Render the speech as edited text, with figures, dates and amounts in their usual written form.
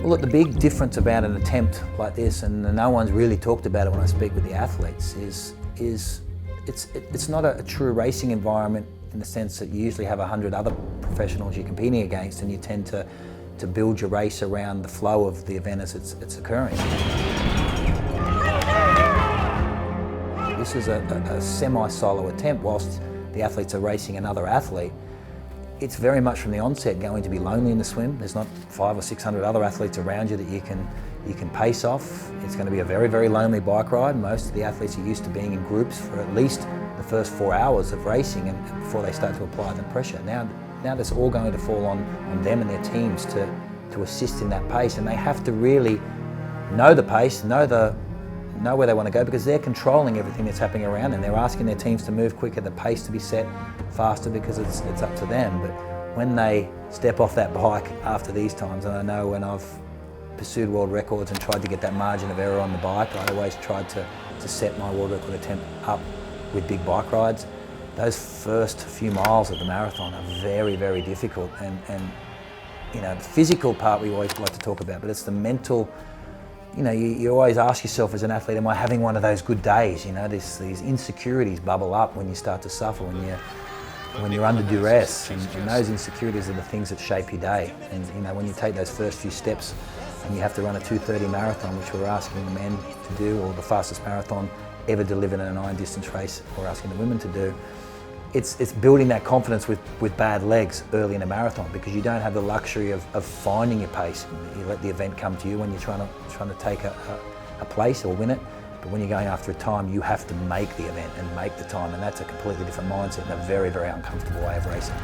Well, look, the big difference about an attempt like this, and no one's really talked about it when I speak with the athletes, is it's not a true racing environment in the sense that you usually have 100 other professionals you're competing against, and you tend to build your race around the flow of the event as it's occurring. This is a semi-solo attempt. Whilst the athletes are racing another athlete, it's very much from the onset going to be lonely in the swim. There's not 500 or 600 other athletes around you that you can pace off. It's going to be a very, very lonely bike ride. Most of the athletes are used to being in groups for at least the first 4 hours of racing and before they start to apply the pressure. Now that's all going to fall on them and their teams to assist in that pace, and they have to really know the pace, know where they want to go, because they're controlling everything that's happening around them. They're asking their teams to move quicker, the pace to be set faster, because it's up to them. But when they step off that bike after these times, and I know when I've pursued world records and tried to get that margin of error on the bike, I always tried to set my world record attempt up with big bike rides. Those first few miles of the marathon are very, very difficult, and you know, the physical part we always like to talk about, but it's the mental. You know, you always ask yourself as an athlete, am I having one of those good days? You know, these insecurities bubble up when you start to suffer, when you're under duress, and those insecurities are the things that shape your day. And you know, when you take those first few steps and you have to run a 2:30 marathon, which we're asking the men to do, or the fastest marathon ever delivered in a 9-distance race we're asking the women to do, it's building that confidence with bad legs early in a marathon, because you don't have the luxury of finding your pace. You let the event come to you when you're trying to take a place or win it. But when you're going after a time, you have to make the event and make the time, and that's a completely different mindset and a very, very uncomfortable way of racing.